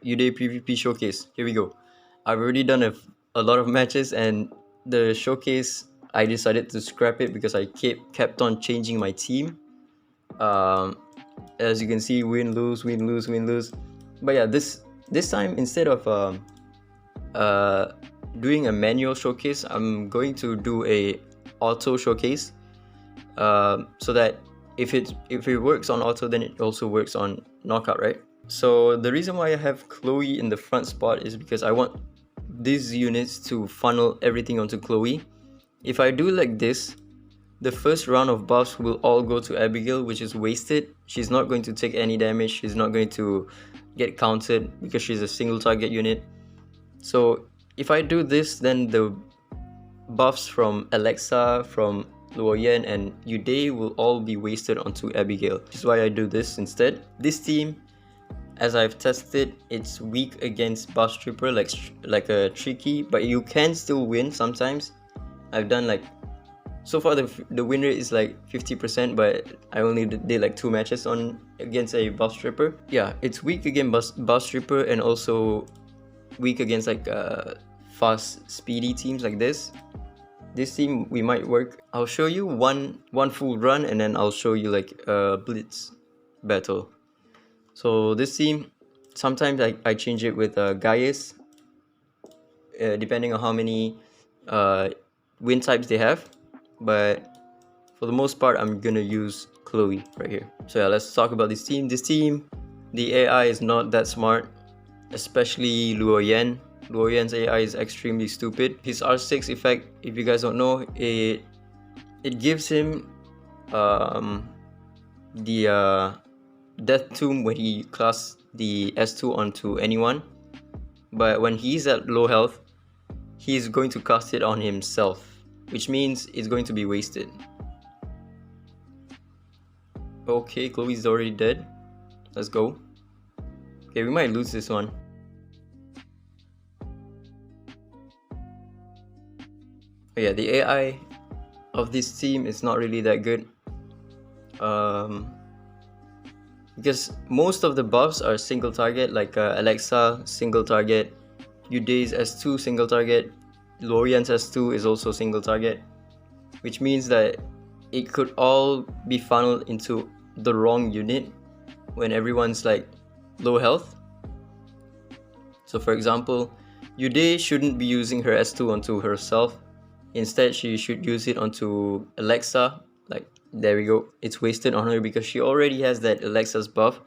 Uday PvP showcase. Here we go. I've already done a lot of matches, and the showcase I decided to scrap it because I kept on changing my team. Um, as you can see, win lose win lose win lose. But yeah, this time instead of uh, doing a manual showcase, I'm going to do a auto showcase. So that if it works on auto, then it also works on knockout, right? So the reason why I have Chloe in the front spot is because I want these units to funnel everything onto Chloe. If I do like this, the first round of buffs will all go to Abigail, which is wasted. She's not going to take any damage. She's not going to get counted because she's a single target unit. So if I do this, then the buffs from Alexa, from Luoyan, and Uday will all be wasted onto Abigail. Which is why I do this instead. This team, as I've tested, it's weak against buff stripper, like a tricky, but you can still win sometimes. I've done like, so far the win rate is like 50%, but I only did like 2 matches on against a buff stripper. Yeah, it's weak against buff stripper and also weak against like fast speedy teams like this. This team we might work. I'll show you one full run, and then I'll show you like a blitz battle. So this team, sometimes I change it with Ggez, depending on how many win types they have. But for the most part, I'm gonna use Chloe right here. So yeah, let's talk about this team. This team, the AI is not that smart, especially Luoyan. Luoyan's AI is extremely stupid. His R6 effect, if you guys don't know, it gives him the Death Tomb when he casts the S2 onto anyone. But when he's at low health, he's going to cast it on himself, which means it's going to be wasted. Okay, Chloe's already dead. Let's go. Okay, we might lose this one. But yeah, the AI of this team is not really that good. Because most of the buffs are single target, like Alexa single target, Uday's S2 single target, Lorian's S2 is also single target, which means that it could all be funneled into the wrong unit when everyone's like low health. So for example, Uday shouldn't be using her S2 onto herself. Instead, she should use it onto Alexa. Like, there we go. It's wasted on her because she already has that Alexa's buff.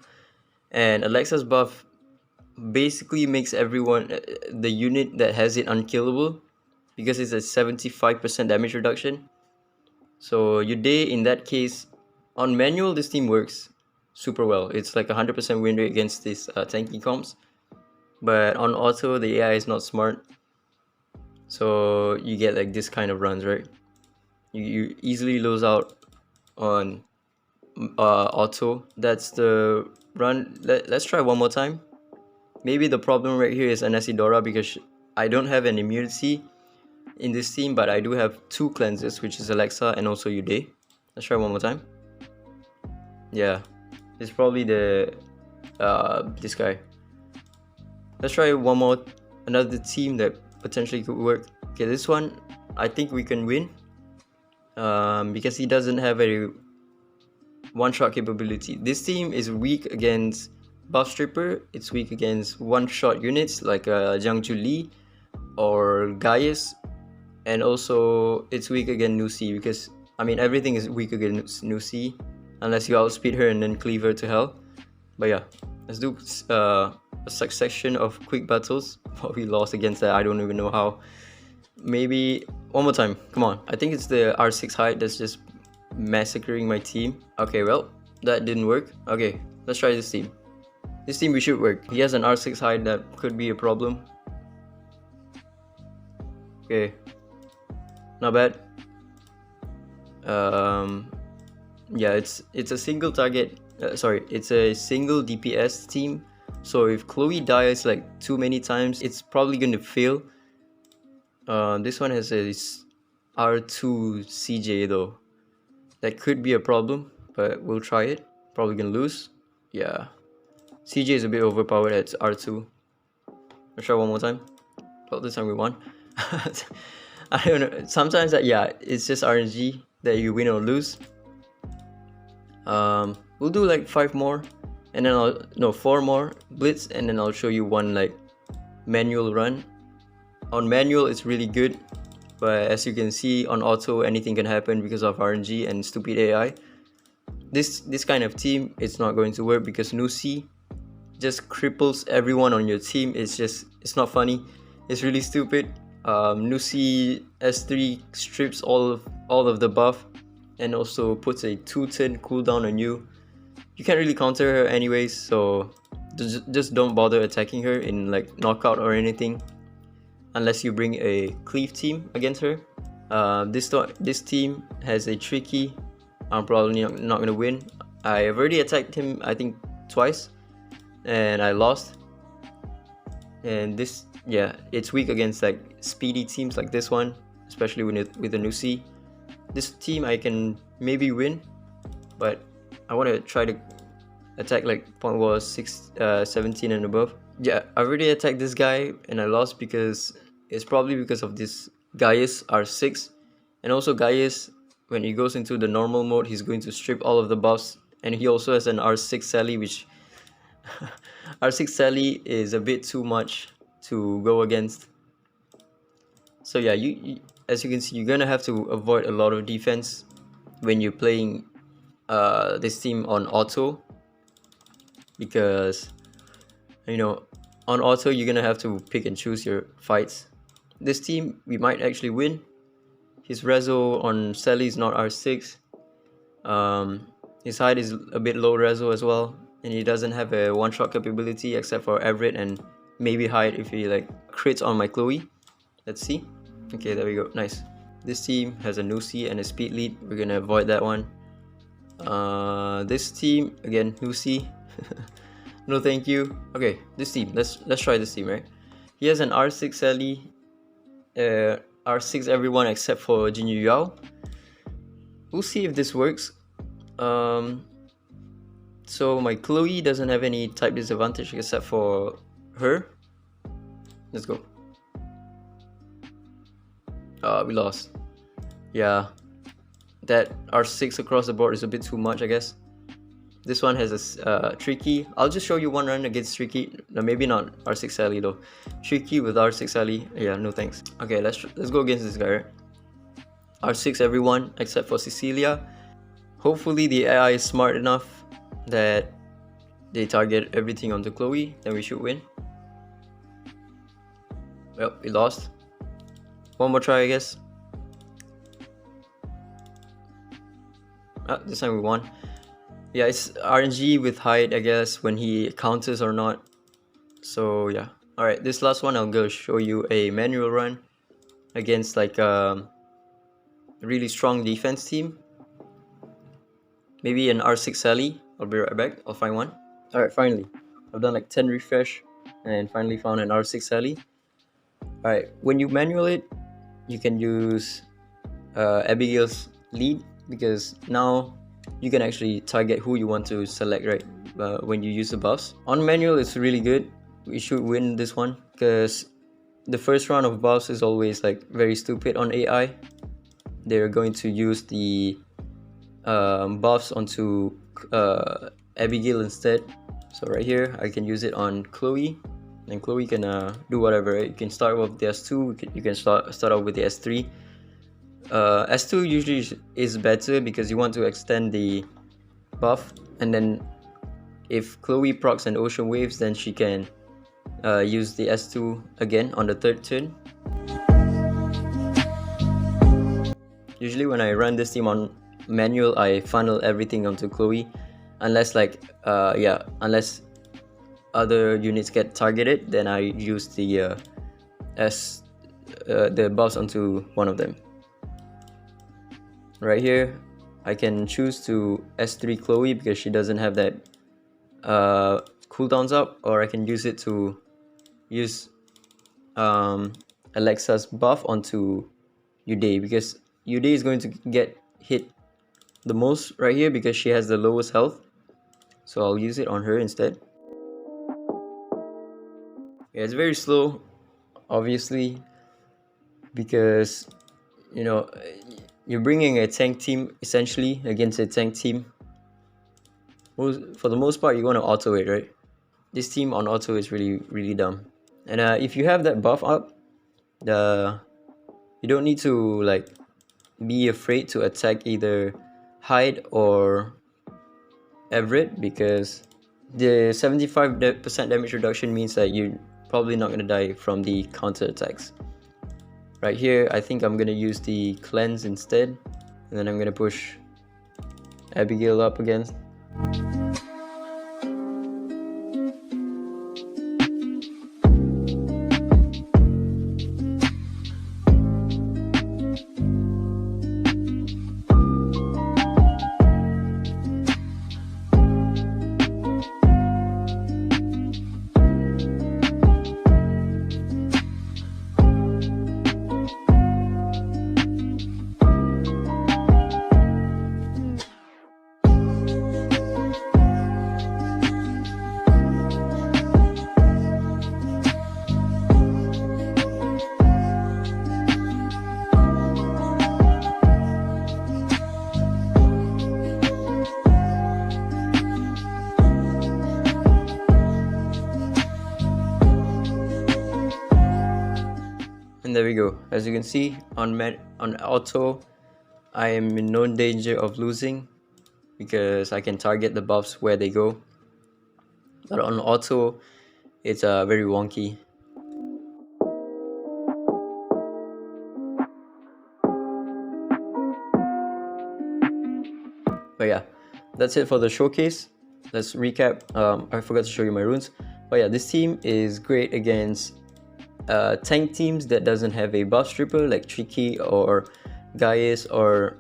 And Alexa's buff basically makes everyone, the unit that has it, unkillable, because it's a 75% damage reduction. So Uday, in that case, on manual, this team works super well. It's like 100% win rate against these tanky comps. But on auto, the AI is not smart. So you get like this kind of runs, right? You easily lose out on auto. That's the run. Let's try one more time. Maybe the problem right here is Anasidora because I don't have an immunity in this team, but I do have 2 cleanses, which is Alexa and also Uday. Let's try one more time. Yeah, it's probably the this guy. Let's try one more, another team that potentially could work. Okay, this one I think we can win because he doesn't have a one-shot capability. This team is weak against buff stripper. It's weak against one-shot units like Jiangju Li or Ggez, and also it's weak against Nusi because I mean everything is weak against Nusi unless you outspeed her and then cleave her to hell. But yeah, let's do a succession of quick battles. But we lost against that. I don't even know how. Maybe one more time. Come on. I think it's the R6 height that's just massacring my team. Okay, well, that didn't work. Okay, let's try this team. This team we should work. He has an R6 height that could be a problem. Okay, not bad. Yeah, it's a single target. It's a single DPS team. So if Chloe dies like too many times, it's probably gonna fail. This one has a R2 CJ though. That could be a problem, but we'll try it. Probably gonna lose. Yeah, CJ is a bit overpowered at R2. Let's try one more time. Well, this time we won. I don't know. Sometimes yeah, it's just RNG that you win or lose. We'll do like 5 more, and then 4 more blitz, and then I'll show you one like manual run. On manual, it's really good, but as you can see, on auto, anything can happen because of RNG and stupid AI. This kind of team, it's not going to work because Nusi just cripples everyone on your team. It's not funny. It's really stupid. Nusi S3 strips all of the buff and also puts a 2-turn cooldown on you. You can't really counter her anyways, so just don't bother attacking her in like knockout or anything unless you bring a cleave team against her. This team has a tricky. I'm probably not gonna win. I have already attacked him, I think, twice, and I lost. And this, yeah, it's weak against like speedy teams like this one, especially with the Nusi. This team I can maybe win, but I want to try to attack like point war 17 and above. Yeah, I already attacked this guy and I lost because it's probably because of this Ggez R6. And also Ggez, when he goes into the normal mode, he's going to strip all of the buffs, and he also has an R6 Sally, which R6 Sally is a bit too much to go against. So yeah, you as you can see, you're gonna have to avoid a lot of defense when you're playing this team on auto, because on auto you're gonna have to pick and choose your fights. This team we might actually win. His reso on Sally is not R6. His height is a bit low reso as well, and he doesn't have a one-shot capability except for Everett and maybe height if he like crits on my Chloe. Let's see. Okay, there we go. Nice. This team has a Nusi and a speed lead. We're gonna avoid that one. This team again, Nusi. No thank you. Okay, this team. Let's try this team, right? He has an R6 Sally, R6 everyone except for Jinyu Yao. We'll see if this works. So my Chloe doesn't have any type disadvantage except for her. Let's go. We lost. Yeah, that R6 across the board is a bit too much, I guess. This one has a Tricky. I'll just show you one run against Tricky. No, maybe not R6 Sally though. Tricky with R6 Sally. Yeah, no thanks. Okay, let's go against this guy, right? R6 everyone except for Cecilia. Hopefully the AI is smart enough that they target everything onto Chloe, then we should win. Well, we lost. One more try, I guess. This time we won. Yeah, it's RNG with height, I guess, when he counters or not. So yeah. Alright, this last one I'm gonna show you a manual run against like a really strong defense team. Maybe an R6 Sally. I'll be right back. I'll find one. Alright, finally. I've done like 10 refresh and finally found an R6 Sally. Alright, when you manual it, you can use Abigail's lead, because now you can actually target who you want to select, right? When you use the buffs. On manual, it's really good. We should win this one because the first round of buffs is always like very stupid on AI. They're going to use the buffs onto Abigail instead. So right here, I can use it on Chloe, and Chloe can do whatever. Right? You can start with the S2. You can start off with the S3. S2 usually is better because you want to extend the buff, and then if Chloe procs an Ocean Waves, then she can use the S2 again on the third turn. Usually when I run this team on manual, I funnel everything onto Chloe, unless unless other units get targeted, then I use the the buffs onto one of them. Right here, I can choose to S3 Chloe because she doesn't have that cooldowns up, or I can use it to use Alexa's buff onto Uday, because Uday is going to get hit the most right here because she has the lowest health. So I'll use it on her instead. Yeah, it's very slow, obviously, because you know you're bringing a tank team essentially against a tank team. For the most part, you want to auto it, right? This team on auto is really dumb. And if you have that buff up, the you don't need to like be afraid to attack either Hyde or Everett, because the 75% damage reduction means that you're probably not gonna die from the counter attacks. Right here, I think I'm gonna use the cleanse instead, and then I'm gonna push Abigail up again. And there we go. As you can see, on auto, I am in no danger of losing because I can target the buffs where they go. But on auto, it's very wonky. But yeah, that's it for the showcase. Let's recap. I forgot to show you my runes. But yeah, this team is great against tank teams that doesn't have a buff stripper like Tricky or Ggez or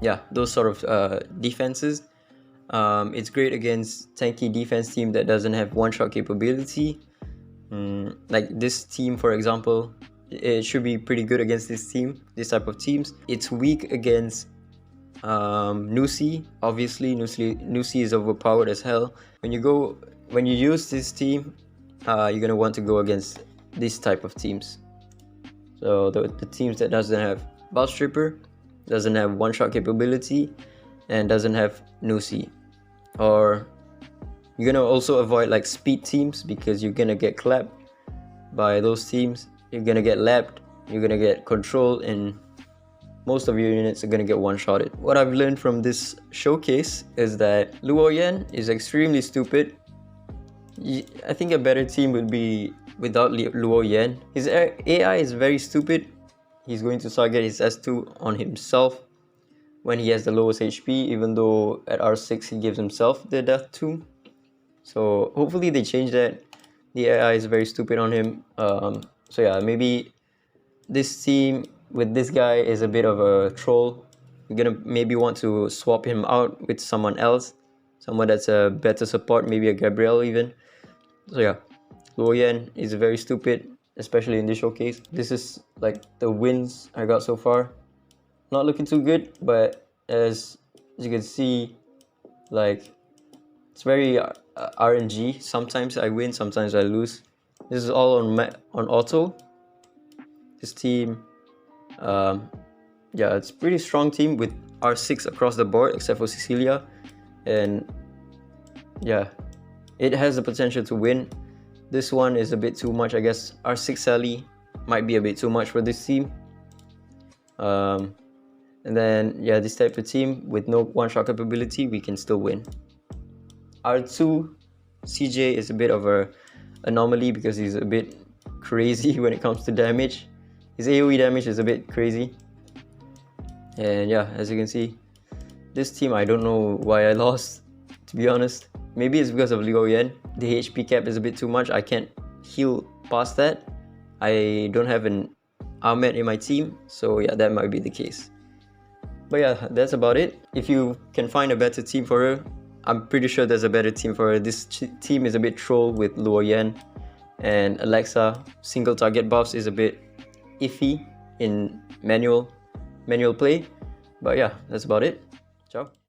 yeah, those sort of defenses. It's great against tanky defense team that doesn't have one-shot capability. Like this team, for example, it should be pretty good against this type of teams. It's weak against Nusi. Obviously, Nusi is overpowered as hell. When you use this team, you're gonna want to go against this type of teams. So the teams that doesn't have buff stripper, doesn't have one-shot capability, and doesn't have Nusi. Or you're gonna also avoid like speed teams because you're gonna get clapped by those teams. You're gonna get lapped, you're gonna get controlled, and most of your units are gonna get one-shotted. What I've learned from this showcase is that Luo Yan is extremely stupid. I think a better team would be without Luo Yan. His AI is very stupid. He's going to target his S2 on himself when he has the lowest HP, even though at R6 he gives himself the death tomb. So hopefully they change that. The AI is very stupid on him. So yeah, maybe this team with this guy is a bit of a troll. You're gonna maybe want to swap him out with someone else, someone that's a better support, maybe a Gabriel even. So yeah, Luo Yan is very stupid, especially in this showcase. This is like the wins I got so far. Not looking too good, but as you can see, like it's very RNG. Sometimes I win, sometimes I lose. This is all on auto. This team, yeah, it's a pretty strong team with R6 across the board, except for Cecilia, and yeah, it has the potential to win. This one is a bit too much, I guess. R6 Sally might be a bit too much for this team. And then yeah, this type of team with no one-shot capability, we can still win. R2 CJ is a bit of a anomaly because he's a bit crazy when it comes to damage. His AoE damage is a bit crazy. And yeah, as you can see, this team, I don't know why I lost, to be honest. Maybe it's because of Luo Yan. The HP cap is a bit too much. I can't heal past that. I don't have an Ahmed in my team, so yeah, that might be the case. But yeah, that's about it. If you can find a better team for her, I'm pretty sure there's a better team for her. This team is a bit troll with Luo Yan and Alexa. Single target buffs is a bit iffy in manual play. But yeah, that's about it. Ciao.